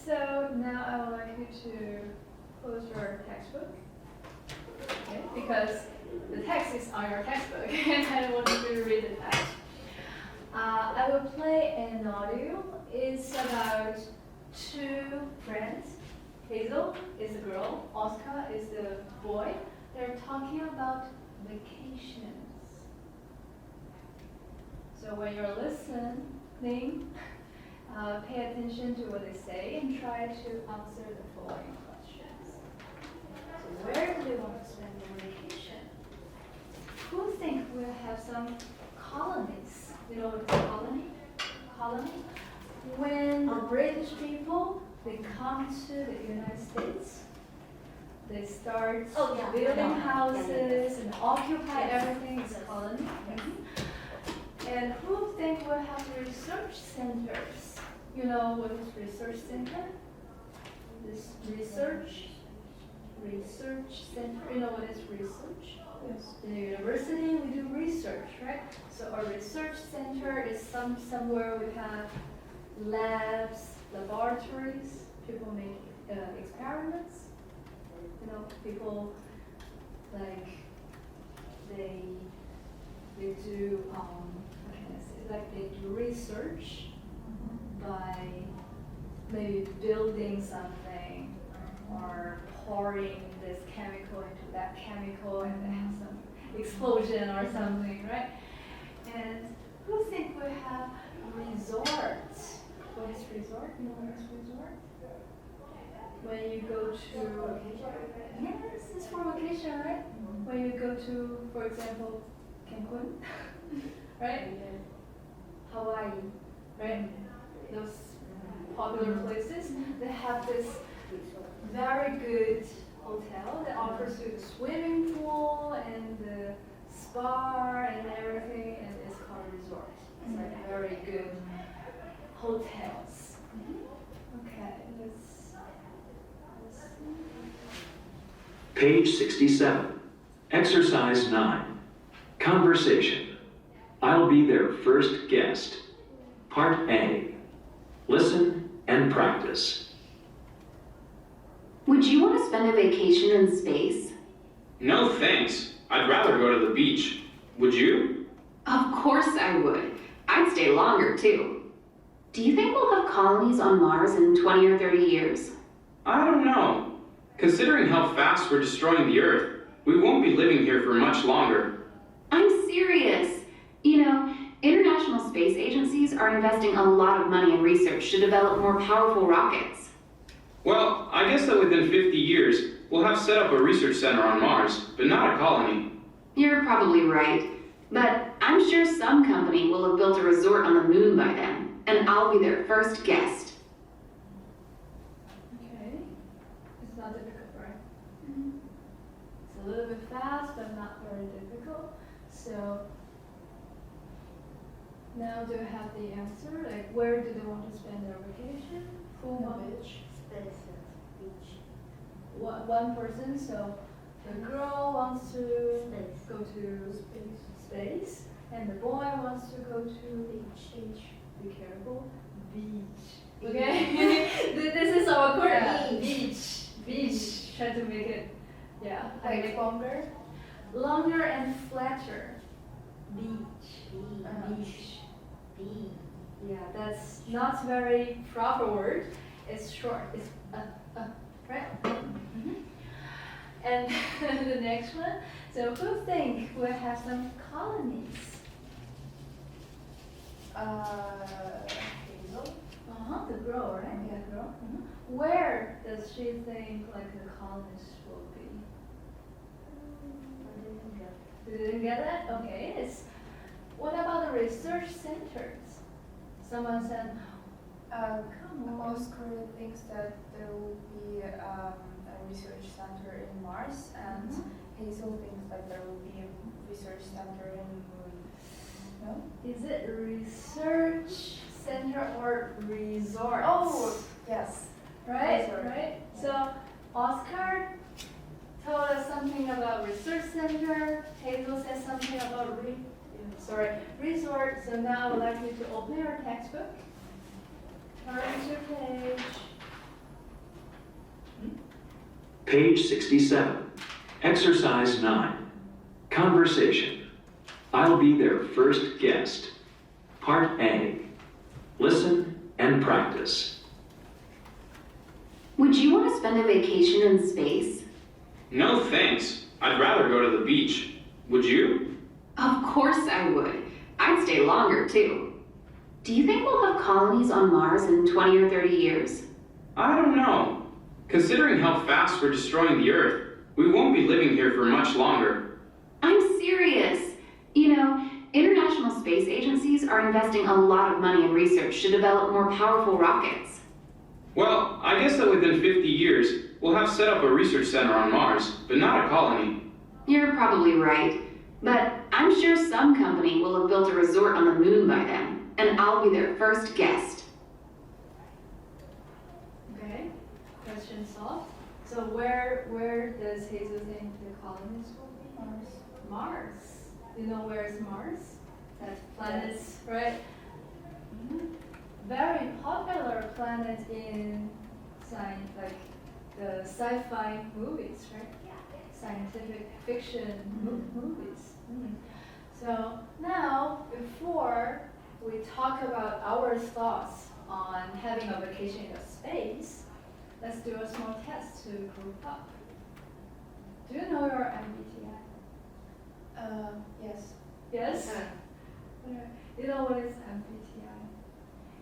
So now I would like you to close your textbook, okay? Because the text is on your textbook, and I don't want you to read the text. I will play an audio. It's about two friends. Hazel is the girl, Oscar is the boy. They're talking about vacations. So when you're listening, pay attention to what they say and try to answer the following questions. So where do they want to spend their vacation? Who think we'll have some colonies? You know what is a colony? Colony? When the British people, they come to the United States, they start building houses and occupy everything. It's a colony. And who think we'll have research centers? You know what is research center? This research center. You know what is research? Yes. In the university, we do research, right? So a research center is somewhere we have labs, laboratories. People make experiments. You know, people like they do they do research by maybe building something or pouring this chemical into that chemical and they have some explosion or something, right? And who think we have resorts? What is resort? You know what is resort? When you go to, yes, it's for vacation, right? When you go to, for example, Cancun, right? Hawaii, right? Those popular places, they have this very good hotel that offers you the swimming pool and the spa and everything, and it's called resort. It's like very good hotels. Okay, let's Page 67. Exercise 9. Conversation. I'll be their first guest. Part A. Listen and practice. Would you want to spend a vacation in space? No thanks. I'd rather go to the beach. Would you? Of course I would. I'd stay longer too. Do you think we'll have colonies on Mars in 20 or 30 years? I don't know. Considering how fast we're destroying the Earth, we won't be living here for much longer. I'm serious. You know, international space agencies are investing a lot of money in research to develop more powerful rockets. Well, I guess that within 50 years, we'll have set up a research center on Mars, but not a colony. You're probably right. But I'm sure some company will have built a resort on the moon by then, and I'll be their first guest. okay. It's not difficult, right? It's a little bit fast, but not very difficult. So now do you have the answer? Like, where do they want to spend their vacation? Who wants? Space, beach. One person. So the girl wants to Space. go to space, and the boy wants to go to beach. Be careful. Beach. Okay. This is our word. Beach. Try to make it. Yeah. Like longer? Longer and flatter. Beach. Beach. Yeah, that's not very proper word. It's short. It's right? And the next one. So who think we'll have some colonies? Hazel? The girl, right? Yeah, girl. Where does she think like the colonies will be? You didn't get it? Okay. What about the research centers? Someone said, Most Korea thinks that there will be a research center in Mars, and Hazel thinks that there will be a research center in Moon. No? is it research center or resort? Oh, yes. right, resort. right. So Oscar told us something about research center. Hazel said something about resort. So now I would like you to open your textbook. Turn to page Page 67. Exercise 9. Conversation. I'll be their first guest. Part A. Listen and practice. Would you want to spend a vacation in space? No thanks. I'd rather go to the beach. Would you? Of course I would. I'd stay longer too. Do you think we'll have colonies on Mars in 20 or 30 years? I don't know. Considering how fast we're destroying the Earth, we won't be living here for much longer. I'm serious. You know, international space agencies are investing a lot of money in research to develop more powerful rockets. Well, I guess that within 50 years, we'll have set up a research center on Mars, but not a colony. You're probably right, but I'm sure some company will have built a resort on the moon by then, and I'll be their first guest. Okay, question solved. So where does Jesus think the colonies will be? Mars. Mars. You know where is Mars? That's planets, right? Very popular planet in science, like the sci-fi movies, right? Scientific fiction movies. So now, before we talk about our thoughts on having a vacation in space, let's do a small test to group up. Do you know your MBTI? Yes. Yes? You know what is MBTI?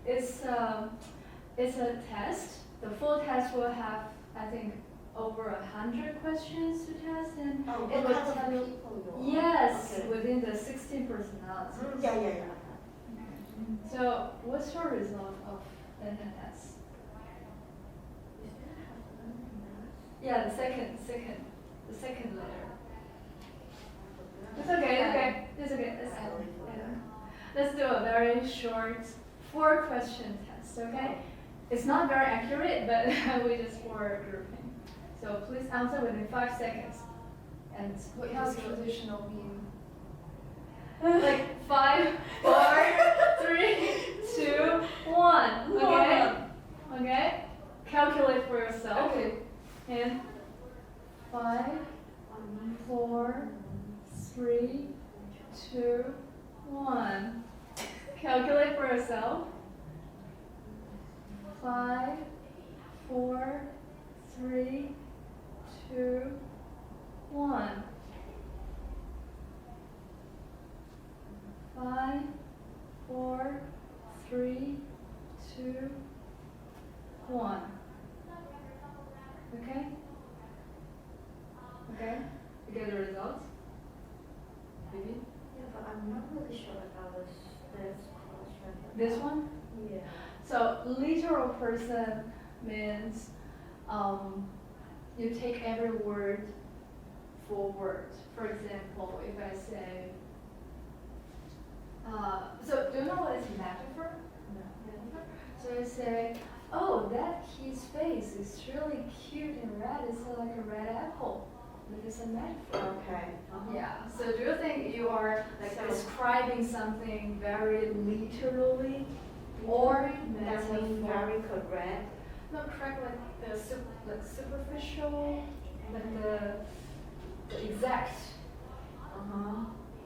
It's a test. The full test will have, I think, over 100 questions to test, and it will tell you. Yes, Okay. within the 16 personalities. Yeah. So, what's your result of the test? Yeah, the second letter. It's okay. Let's do a very short 4-question test, okay? It's not very accurate, but we just for grouping. So please answer within 5 seconds. And What does traditional mean? like 5, 4, 3, 2, 1. Okay? Okay? Calculate for yourself. Okay. And 5, 4, 3, 2, 1. Calculate for yourself. 5, 4, 3, 2, 1. 5, 4, 3, 2, 1. Okay? Okay? You get the results? Maybe? Yeah, but I'm not really sure about this question. This one? Yeah. So literal person means you take every word for word. For example, if I say, so do you know what is metaphor? Metaphor? So I say, oh, that kid's face is really cute and red. It's like a red apple. That is a metaphor. Okay. Yeah. So do you think you are like So- describing something very literally, or That means metaphor? very correct. Not correct, like the superficial, like the exact.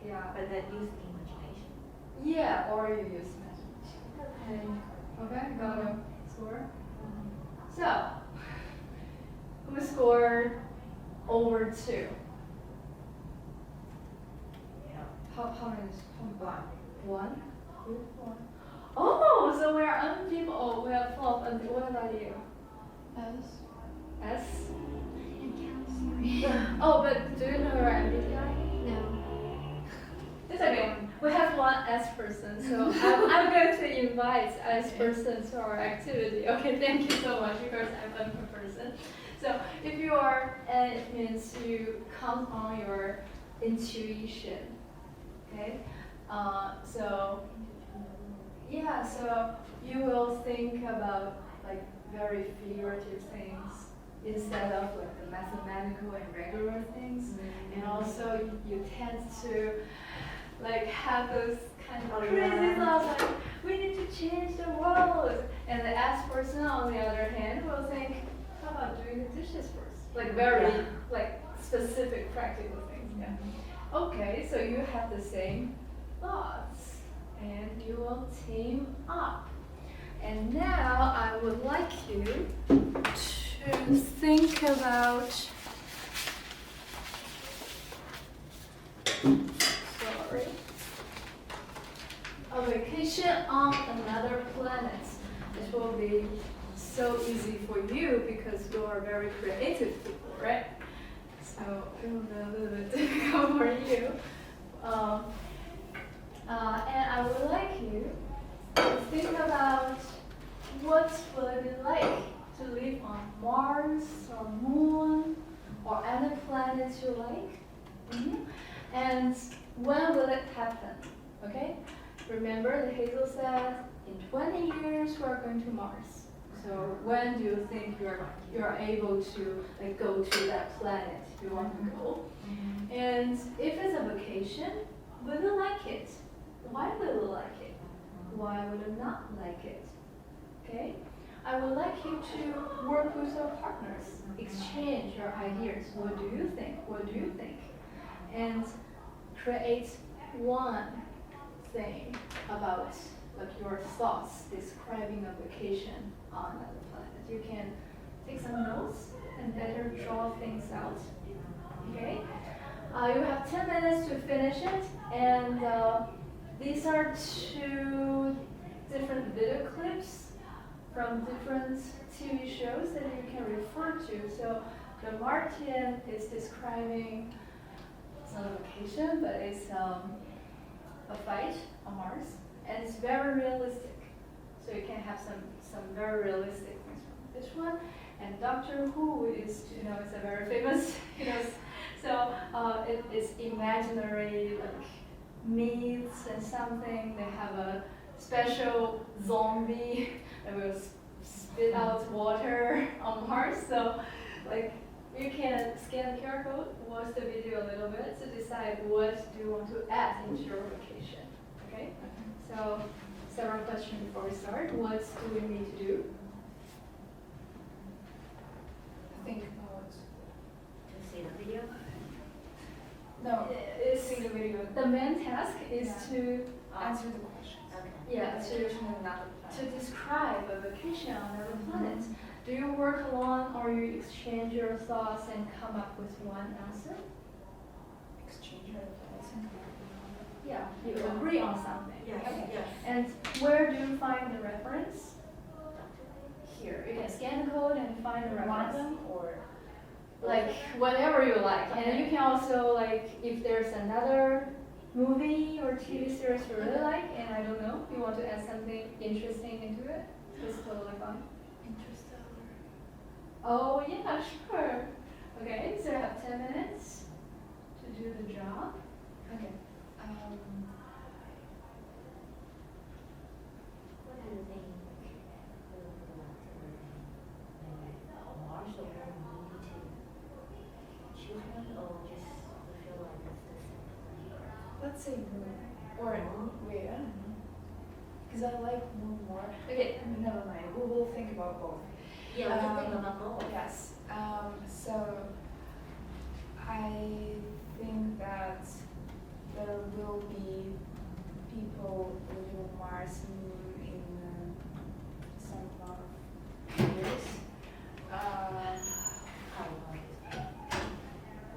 Yeah. But that use imagination. Yeah, or you use imagination. Okay. Okay, got a score. So, who scored over 2? How many? One? Oh, so we are unpeople. Oh, we are 12. And what about you? S? Oh, but do you know your MBTI? No. It's okay. We have one S person, so I'm going to invite S person to our activity. Okay, thank you so much because I'm a person. So if you are N, it means you count on your intuition. Okay. So you will think about like very figurative things instead of like the mathematical and regular things. And also you tend to like have those kind of crazy thoughts like we need to change the world. And the S person on the other hand will think, how about doing the dishes? this first. Like very, Yeah. like specific practical things, yeah. Okay, so you have the same thoughts and you will team up. And now I would like you to think about, sorry, a vacation on another planet. This will be so easy for you because you are very creative people, right? So it will be a little bit difficult for you. And I would like you to think about what will it be like to live on Mars or Moon or any planet you like. And when will it happen? Okay? Remember that Hazel said in 20 years we are going to Mars. So when do you think you're able to like go to that planet you want to go? And if it's a vacation, will you like it? Why will you like it? Why will you not like it? Okay? I would like you to work with your partners, exchange your ideas. What do you think? What do you think? And create one thing about like your thoughts describing a vacation on another planet. You can take some notes and better draw things out. Okay? You have 10 minutes to finish it, and these are 2 different video clips from different TV shows that you can refer to. So the Martian is describing, it's not a vacation, but it's a fight on Mars, and it's very realistic. So you can have some very realistic things from this one. And Doctor Who is, it's a very famous, so it is imaginary, like myths and something. They have a special zombie that will spit out water on Mars. So like you can scan the QR code, watch the video a little bit to decide what do you want to add into your vacation. Okay? So several questions before we start. What do we need to do? Think about. To see the video? No, It's, see the video. the main task is Yeah. to Answer the questions. Okay. yeah, Vacation on another to planet. describe a vacation on another planet. Do you work alone or you exchange your thoughts and come up with one answer? Exchange your thoughts and Yeah, you agree on something. Yes, Okay. yes. And where do you find the reference? Here. You can scan the code and find the one of reference. them or Like whatever you like. And you can also like if there's another movie or TV series you really like and I don't know, you want to add something interesting into it, it's totally fine. Interstellar. Oh yeah, sure. Okay, so you have 10 minutes to do the job. Okay. What do you think? Mars or Moon, we need to choose one or just feel like it's the same? Let's say moon. Or wait, I don't know. Because I like moon more. Okay, never mind. We will think about both. Yeah, we can think about both. Yes. So I think that there will be people living on Mars, Moon in some amount of years. How long is it?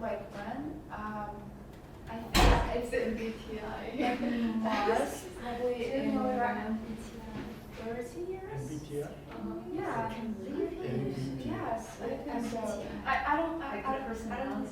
Like when? I think it's MBTI. Mars probably Do you in know your 30 years. MBTI? Yeah. I can live here. Yes. And so MBTI. I don't Like the I don't personality.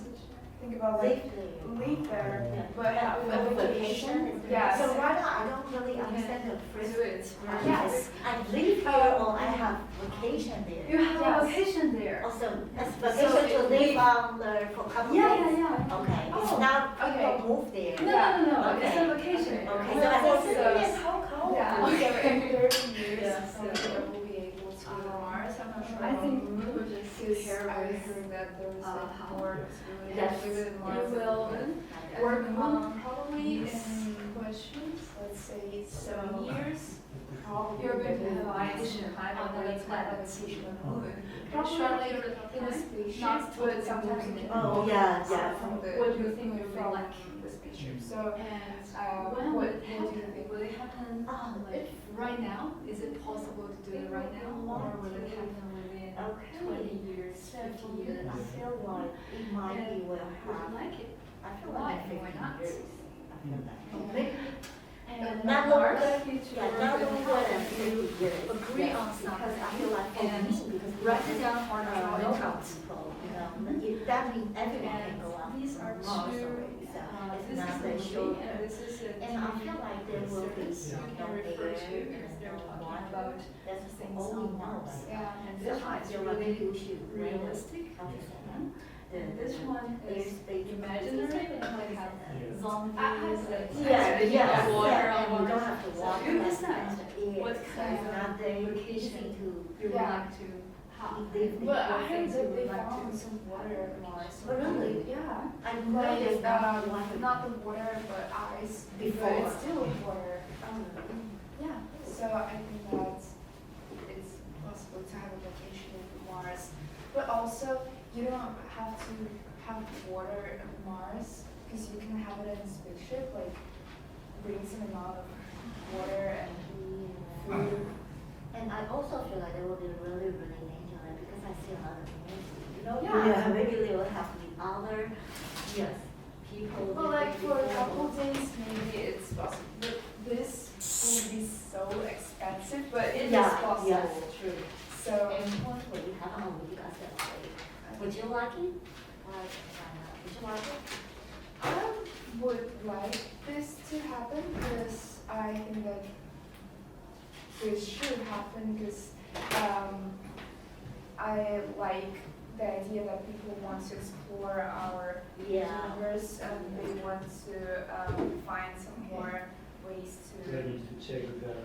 think about Live like there. live there, Yeah. but have But a vacation vacation. is Yes. So right now, I don't really understand the first Do it. part. Yes. I live here or I have vacation there. You have Yes. a vacation there. Also, as So vacation to it live live- on there for a couple Yeah, days. yeah. Okay, it's Oh, not okay. people move there. No. It's Okay. a vacation. Okay, there. so I Well, said, so- yes, how come? Yeah. Okay. In 30 years, Yeah, some so- people will be able to live on Mars. I'm not sure. I about think Moon, we would just because pair I with heard that there's like how- more really Yes. live in you Mars. will And work Moon on probably these in questions. let's say 7 years. probably You're going to will have find vacation some kind of on way the to have a planet. vacation on the moon. Probably Probably for the in a time, spaceship, not but sometimes totally you can Oh, yeah. from the What do you think it would be from like? the spaceship. So And when what would it do you happen? think? Will it happen like right now? Is it possible to do it right now? Or will it happen within 20 years, 50 years? I feel like it might be will Would you happen. like it? I feel Why? like Why 50 not? years. I feel that. Maybe And not Mars, longer, future yeah, work not will longer help than you 50 years. agree Yes, on because something I feel like for and me, because write it down on a local notebook. people, if that means everyone can go out These are to Mars two, already, so it's this not is that a short. movie and this is a And I feel like there will be series you no can refer air to and because they're no talking water. about That's things all we on know. Mars. Yeah. And So this I one is feel like really you should realistic. How to say that? And this one is Airspace imaginary and like have zombies and Yeah, water yeah, on and we don't Mars. have to So walk. you decide what It's kind not of very location easy to you would Yeah. like to have. live. But I heard things you that would they like found to some water on Mars. Oh, really? Yeah. I know there's not water. Not the water, but ice. Before. But it's still water. Yeah. So I think that it's possible to have a vacation in Mars. But also, you don't have to have water on Mars because you can have it in a spaceship, like bring some amount of water and food. And I also feel like they will be really, really dangerous because I see a lot of movies. You know, Yeah. maybe they will have to be other, yes, people. Well, like for a couple days, maybe it's possible. But this will be so expensive, but it is possible. Yes, true. So, And what will you have? Oh, you guys have to wait. Would you like it? Like, would you like it? I would like this to happen because I think that this should happen because I like the idea that people want to explore our Yeah. universe and they want to find some more ways to Ready to check the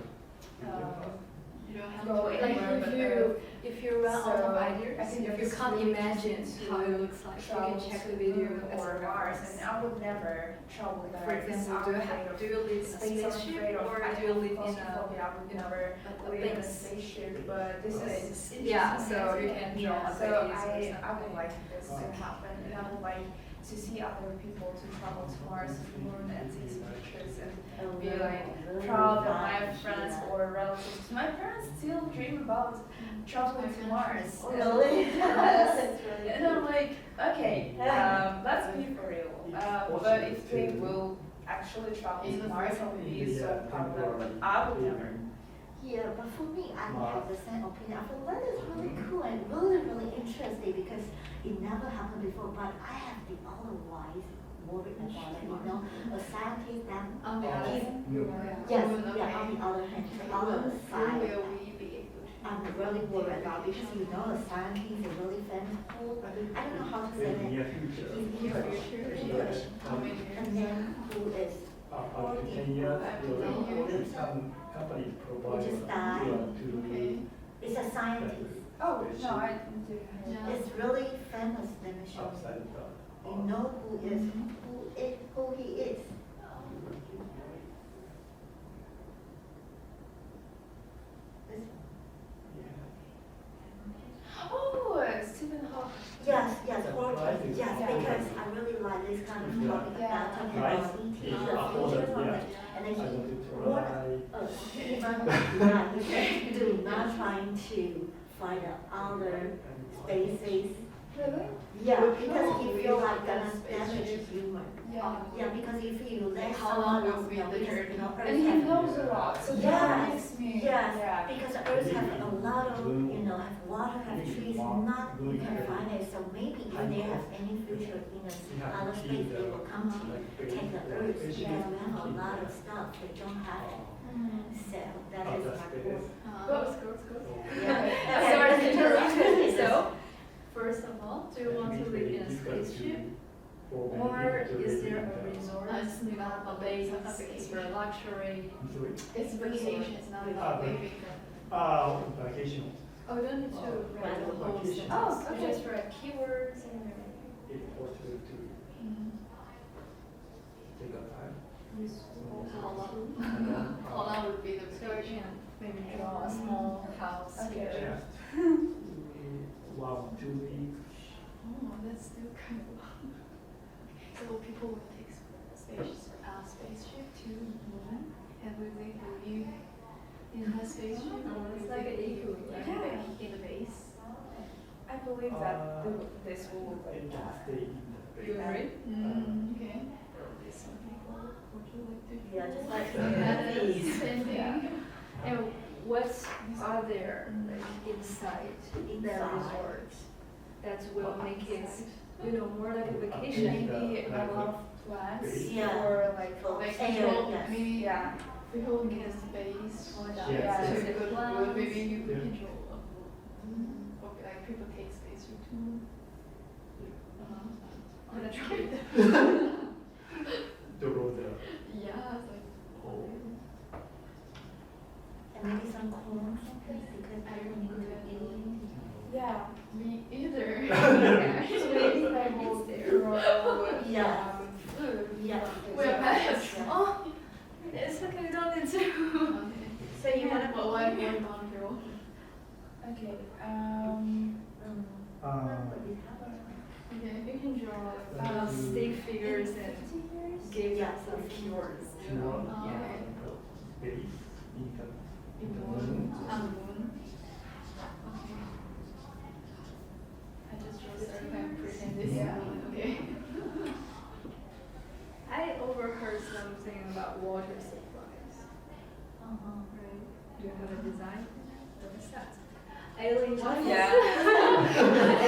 You don't have Go to, like anywhere but if you run out of So, ideas, I think if you it's can't really imagine interesting how to it looks like, you travel can check to the video Moon or or Mars, and I would never travel there. For example, do you live in a space? I'm spaceship afraid of or I do you live in claustrophobia. I would never a live in a base? spaceship, but this is Yeah, so you can draw yeah, a so base or I would something. like this to happen, and I would like to see other people to travel to Mars and the Moon and take some pictures and be like proud of my friends or relatives. My parents still dream about traveling to Mars. Oh, really? Yes. And I'm like, okay, let's be for real. But if they will actually travel to Mars, I would be so proud of them. But I would never. Yeah, but for me, I have the same opinion. I feel that is really cool and really, really interesting because it never happened before. But I have the otherwise worried about it, you know, a scientist that On the other hand, yes, yeah, on the other hand, the other who side, will we be able to? I'm really worried about because you know a scientist is really famous. I don't know how to say in the it. near future. He's English. And then who is After 10 years, some company provide just died. to It's a scientist. Oh, no, I didn't do it. Yeah. It's really famous, let me show you. outside the. You know who he is. This one. Oh, Stephen Hawking. Yes, The Hawking. price is Yes, affordable. because I really like this kind of topic Yeah. about talking Price about ET, the is future affordable, from yeah. it. And I then wanted he to warned try. us, do not trying to find other species. Really? Yeah, because he we feel have like gonna that damage spaceship. human. Yeah. Yeah, because if you let How long someone will else be know, the because, journey? you know, Earth And he have- knows a lot, so that Yes, makes me, yes, yeah. because Earth have a lot of, you know, have water, have trees, not you can find it, so maybe if they have any future in other space, they will come to take the Earth, because we have a lot of stuff, they don't have it. So that is my point. Go. Yeah. Sorry to interrupt. Okay. So, first of all, do you want to live in a spaceship? Or is there a resort, not a base, it's for luxury? It's vacation, it's not Ah, about living. Vacation. Oh, you don't need to write the whole vacation. sentence. Oh, You okay. just write keywords and It's possible to take a time. how long would be the vacation? maybe draw a small house Okay. here. Just 1, 2 weeks. Oh, that's still kind of long. So people will take spaceship to the moon, and will they live in the spaceship? Oh, Or it's will like they an live igloo, like yeah. in the base? I believe that this will look They like can that. stay in the You base. agree? Okay. Some people would you like to? Yeah, just like Yeah, movies. same thing. Yeah. And what's are there like inside the resort that will make it, more like a vacation? Maybe a lot of plants Yeah. or like Like Air, people, yes. maybe yeah. people can space or that. Yes. It's a good one. Maybe you Yeah. control. Or like people take space with too. I'm gonna try it. To go there. Yeah, it's like. Oh. And maybe some corn something because I don't need to eat. Yeah. Me either. So maybe they will grow Yeah. food. Yeah. We're pets. Yeah. Oh, it's okay. We don't need to. Okay. So you wanna But what one girl? Okay. Okay, you can draw stick figures and give Yeah. some keywords. Pure, Okay. base, in the In the moon. moon. On the moon. Okay. I just draw certain pretend this Yeah. moon. Okay. I overheard something about water supplies. Right? Do you have a design? What is that? Alien. Yeah.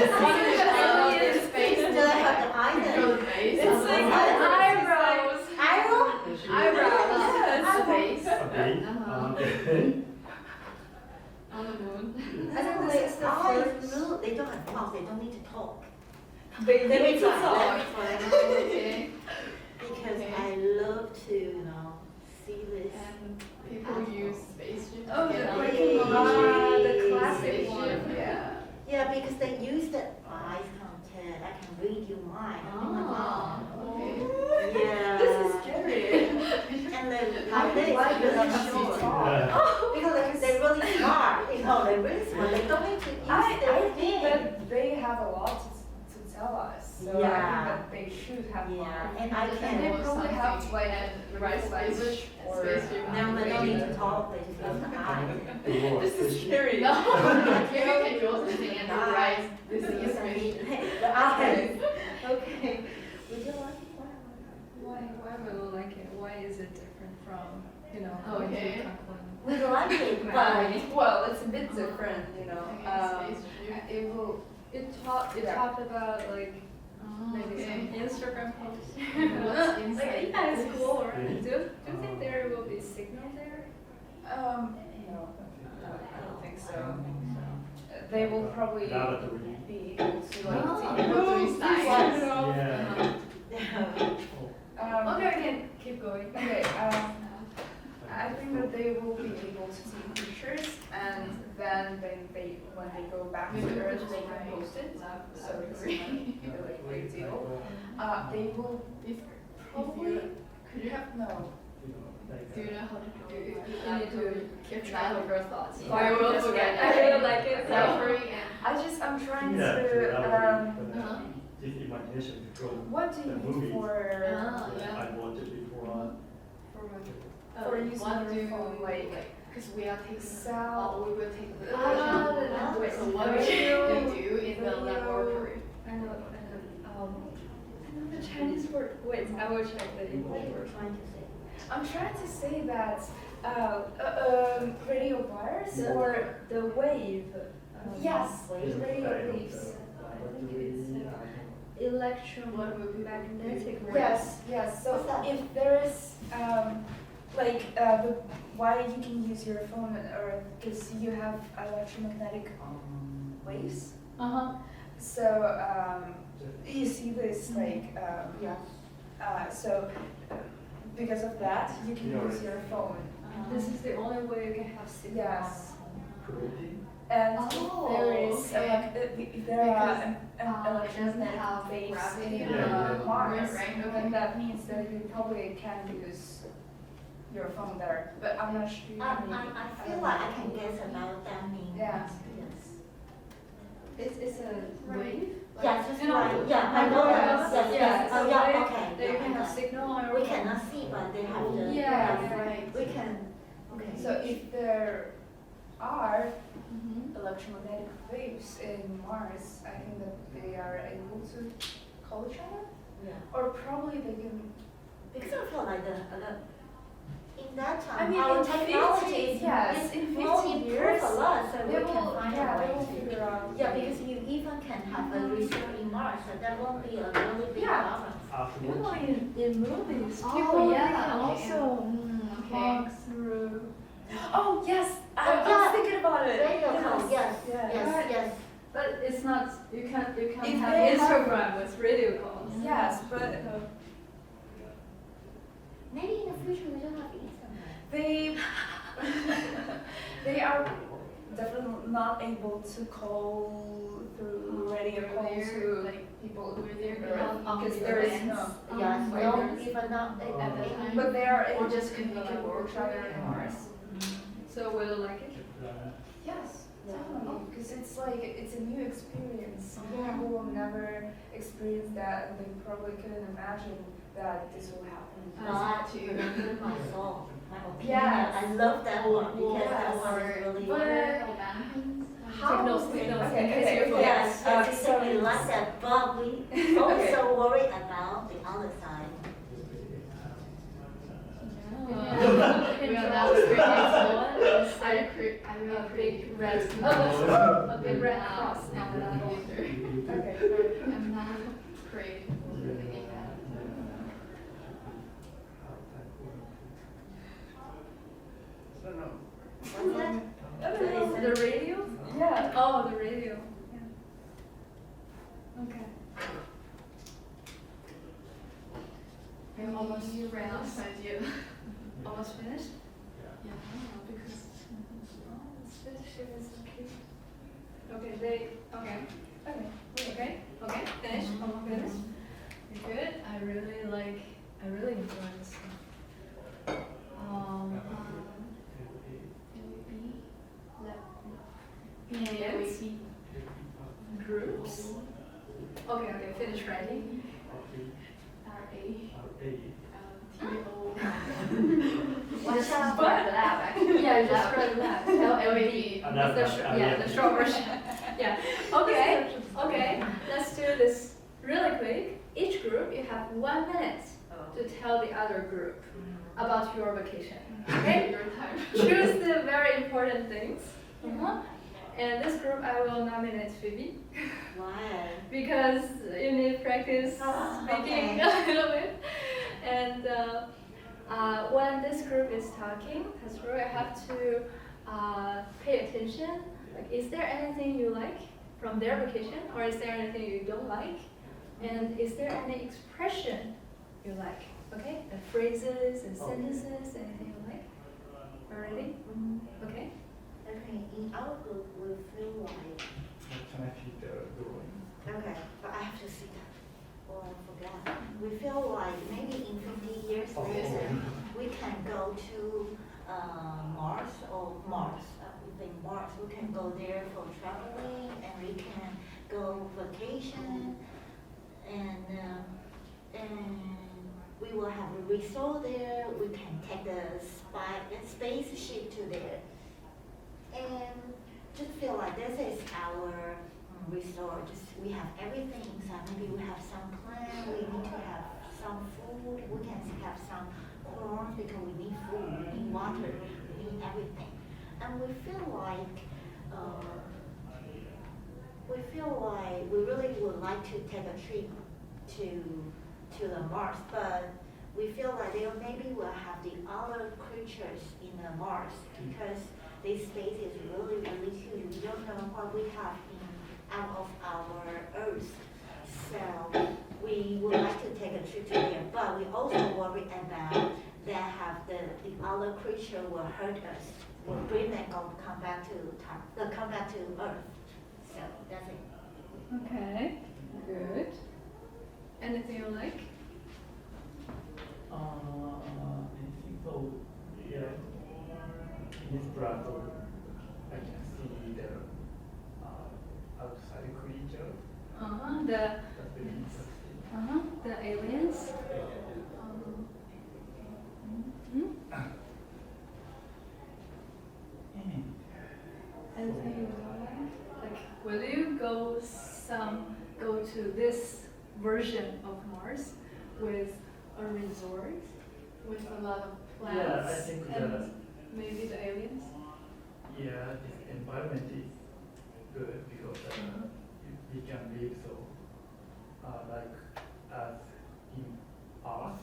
Alien space. Do I have the island? It's like eyebrows. Eyebrow? eyebrows. Yes. Space. Okay. Uh-huh. Okay. On the moon. I think No, this is the first. no, they don't have mouth, they don't need to talk. They Let me talk. try. Okay. Because Okay. I love to, see this. And people use spaceship. Oh, to the get out. the classic Spaceship, one. Yeah. Yeah, because they use the eyes contact. I can read your mind. Oh, okay. Yeah. This is scary. And then Why nowadays, do really they have to sure. talk? Yeah. Because they're really smart. They're really smart. They don't need to use I their think thing. that they have a lot to tell us. So I Yeah. think that they should have more. Yeah, and I And can. they probably have to like and write language or. spaceship. Now they don't need to talk. They just use the eyes. This is scary. No, you can draw something and Eyes. write this is spaceship. The eyes. Okay. Would you like it? Why will I like it? Why is it different from, going to okay. We like it, but Well, it's a bit different, It talked about like maybe some Instagram posts. What's Like, inside yeah, it's this? cool. Right? Do you think there will be signal there? No, I don't think so. They will probably Laboratory. be able to like Oh, see what oh, we nice. Yeah. Oh. Okay, we can keep going. Okay, I think that they will be able to take pictures and then when they go back to Earth, they can post it. So it's like a big deal. They will probably, Could you have no. do you know how to do it? You need to keep track of your thoughts. Yeah. I will forget. I really like it. Suffering and I'm trying Yeah, to, uh-huh. This imagination to draw what do the you movie. need for, yeah. I watched it before. for using what do your you phone, like because we are taking Excel? we will take the Ah, the language. So language. what we Video, do in the video. laboratory. I know the Chinese word. Wait, I will check the English word. trying to say. I'm trying to say that radio wires or the wave. yes, Wave. radio waves. Electromagnetic waves. Yes. So What's that? if there is why you can use your phone or because you have electromagnetic waves. So you see this so because of that you can use your phone. This is the only way you can have signal. Yes. Creating. And Oh, if there is okay. if there are Because, it doesn't have electromagnetic waves gravity in Yeah. Mars, right? then that means that you probably can use your phone there, but I'm not sure. I feel like I can guess about that means. Yeah. Yes. It's a wave. Yes, it's You know, right. Yeah, I know that. Yes, yes. Oh, yeah, wave okay. that you Yeah, can have okay. signal on your We phone. cannot see, but they have the. Yeah, right. We can. Okay. So if there are Mhm. electromagnetic waves in Mars, I think that they are able to call each other, Yeah. or probably they can. Because I feel like in that I time, mean, our in technology 50, yes, is in more 50 improved years, a lot, so we They can will, find yeah, a they way will to. figure out. Yeah, because you even can have a research in Mars, so that won't be a really big Yeah. problem. You know, Afterwards. in movies, Oh, people yeah, also okay. walk through. Oh yes, I yeah. was thinking about it. Radio call, yes, yes. yes, yes. But it's not, you can't If have they have- Instagram with radio calls. Yes, but Maybe in the future we don't have Instagram. they they are definitely not able to call through radio call to like people were there Earth, on because the there is events? no. Yes, Like no, there's- even not. at the time. But they are Or able just to communicate with each other in Mars. So will you like it? Yes, Yeah. definitely, because it's like it's a new experience. Some Yeah. people will never experience that, and they probably couldn't imagine that this will happen. Not to remember my soul, my opinion. Yes. I love that one because Yes. that one is really. Signals, signals, Okay, in case okay, you okay. forget. Yes, yes, so we like that, but we also worry about the other side. We are now creating one. I will A create big red, Oh, a big red cross on the computer. Okay. I'm not creative for thinking that. I don't know. What's that? I don't know. The radio? Yeah. Oh, the radio. Yeah. Okay. I almost ran outside you. Almost finished? Yeah, because Spaceship is so cute. Okay, okay. Okay, finished, almost finished. You're good. I really enjoy this one. Yes. Groups. Okay, finish writing. Watch out. Describe lab, actually. Yeah, just write lab. LAB. Lab, That's the the short version. Yeah. Okay. Let's do this really quick. Each group, you have 1 minute to tell the other group about your vacation. Okay? Your time. Choose the very important things. And this group, I will nominate Phoebe Why? because you need practice Oh, speaking okay. a little bit. And when this group is talking, that's where I have to pay attention. Like, is there anything you like from their vacation, or is there anything you don't like? And is there any expression you like? Okay, the phrases and sentences, anything you like? Already? Okay. Okay, in our group, we feel like. Can I keep the drawing? Okay, but I have to see that. Or I forgot. We feel like maybe in 50 years Oh. later, we can go to Mars or Mars. We think Mars. We can go there for traveling, and we can go vacation, and we will have a resort there. We can take the spaceship to there, and just feel like this is our resort. Just we have everything inside. Maybe we have some plant. We need to have some food. We can have some corn because we need food. We need water. We need everything. And we feel like we really would like to take a trip to the Mars, but we feel like they maybe will have the other creatures in the Mars because this space is really huge. We don't know what we have out of our Earth. So we would like to take a trip to there, but we also worry about that have the other creature will hurt us, will bring them come back to Earth. So that's it. Okay. Good. Anything you like? I think so. That's very interesting. The aliens. Mhm. Anything you want? Like, will you go to this version of Mars with a resort with a lot of plants Yeah, I think and that maybe the aliens? yeah, this environment is good because you can live so like as in Earth.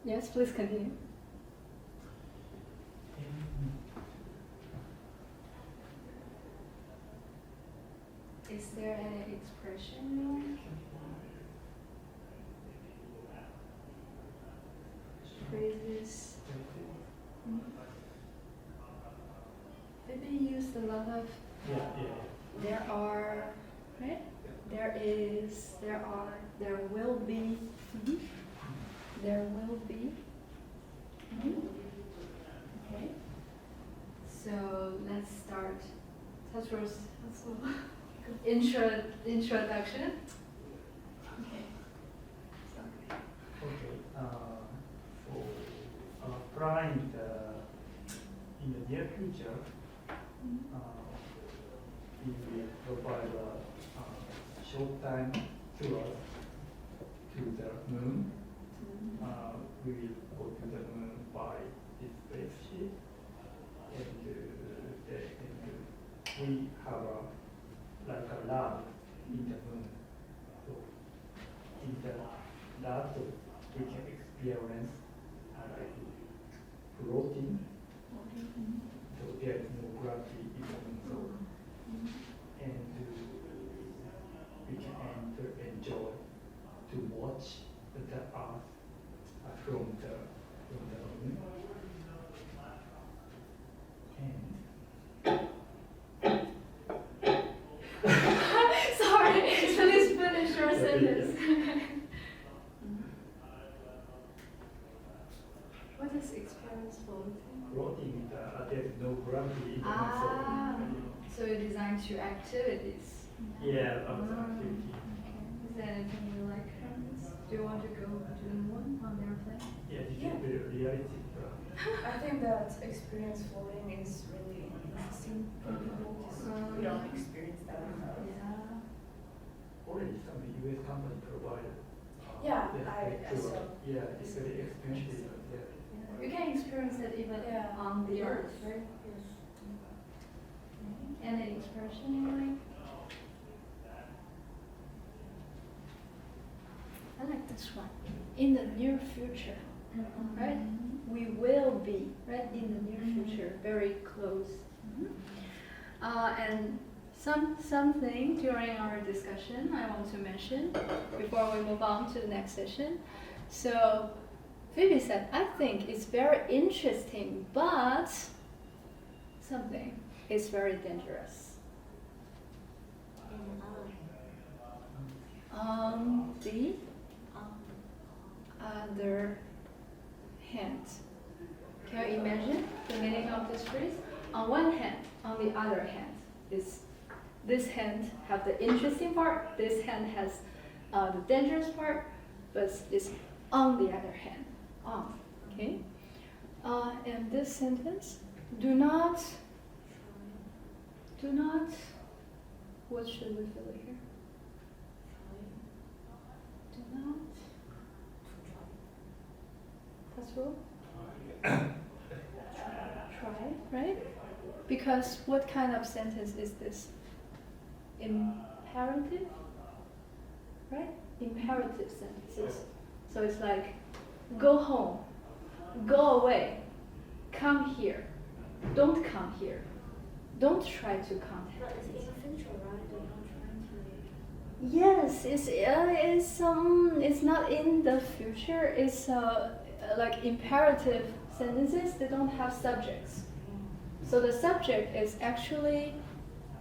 Yes, please continue. Is there any expression you like? Phrases. Maybe use a lot of Yeah. there are, right? There is, there are, there will be, there will be. Okay. So let's start. Tatsuro's introduction. Okay. Okay. So applying in the near future, we will provide a short time tour to the moon. We will go to the moon by this spaceship, and we have like a lab in the moon. So in the lab, we can experience like floating. So there is no gravity in the moon. So, and we can enjoy to watch the Earth from the moon. Sorry, please finish your sentence. What is experience floating? Floating, there is no gravity in the moon. So you're designed to activities. Yeah, activity. Okay. Is there anything you like from this? Do you want to go to the moon on the airplane? Yeah, this is the reality. I think that experience floating is really interesting for people because we don't experience that enough. Yeah. Already some US company provided. Yeah, the I tour. saw. Yeah, it's very expensive. Yeah. You can experience it even Yeah. on the earth, right? Yes. Any expression you like? I like this one. In the near future, right? We will be, right? In the near future, very close. And something during our discussion I want to mention before we move on to the next session. So Phoebe said, I think it's very interesting, but something is very dangerous. On the other hand, can you imagine the meaning of this phrase? On one hand, on the other hand, is this hand have the interesting part, this hand has the dangerous part, but it's on the other hand, on, okay? And this sentence, do not, what should we fill here? Do not, that's wrong. Try, right? Because what kind of sentence is this? Imperative, right? Imperative sentences. So it's like, go home, go away, come here, don't come here, don't try to contact But it's me. in the future, right? They're not trying to. Yes, it's not in the future. It's like imperative sentences. They don't have subjects, so the subject is actually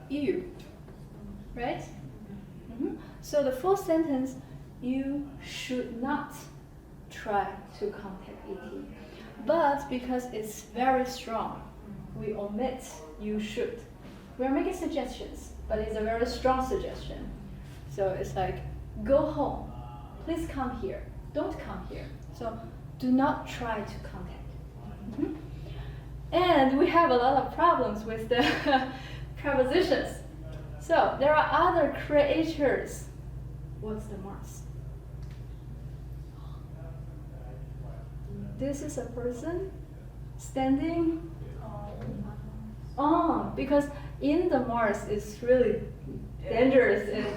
you, right? So the full sentence, you should not try to contact ET, but because it's very strong, we omit you should. we're making suggestions, but it's a very strong suggestion. So it's like, go home, please come here, don't come here. So do not try to contact. Mhm. And we have a lot of problems with the prepositions. So there are other creators. What's the Mars? This is a person standing on, because in the Mars is really dangerous and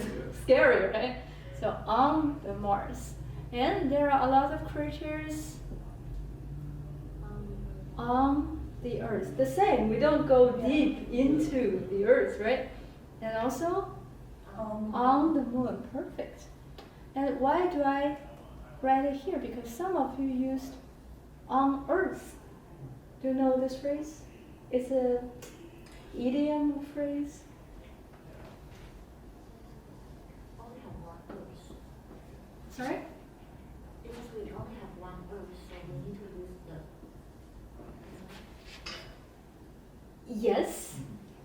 scary, right? So on the Mars. And there are a lot of creatures on the Earth. The same, we don't go deep into the Earth, right? And also on the Moon, perfect. And why do I write it here? Because some of you used on Earth. Do you know this phrase? It's a idiom phrase. Only have one Earth. Sorry? Because we only have one Earth, so we need to use the. Yes,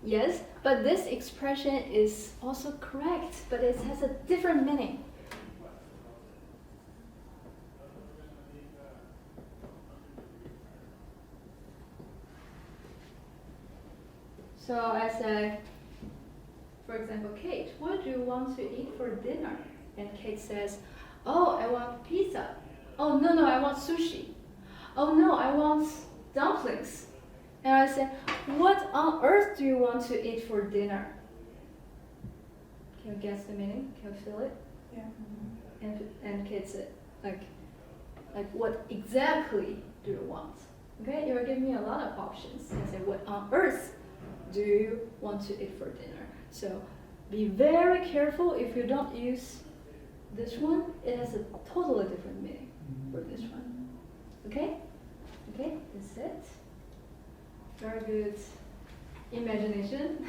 yes, but this expression is also correct, but it has a different meaning. So I said, for example, Kate, what do you want to eat for dinner? And Kate says, oh, I want pizza. Oh, no, I want sushi. Oh, no, I want dumplings. And I said, what on earth do you want to eat for dinner? Can you guess the meaning? Can you feel it? Yeah. And Kate said, like what exactly do you want? Okay, you were giving me a lot of options. I said, what on earth do you want to eat for dinner? So be very careful if you don't use this one. It has a totally different meaning for this one. Okay? Okay, that's it. Very good imagination.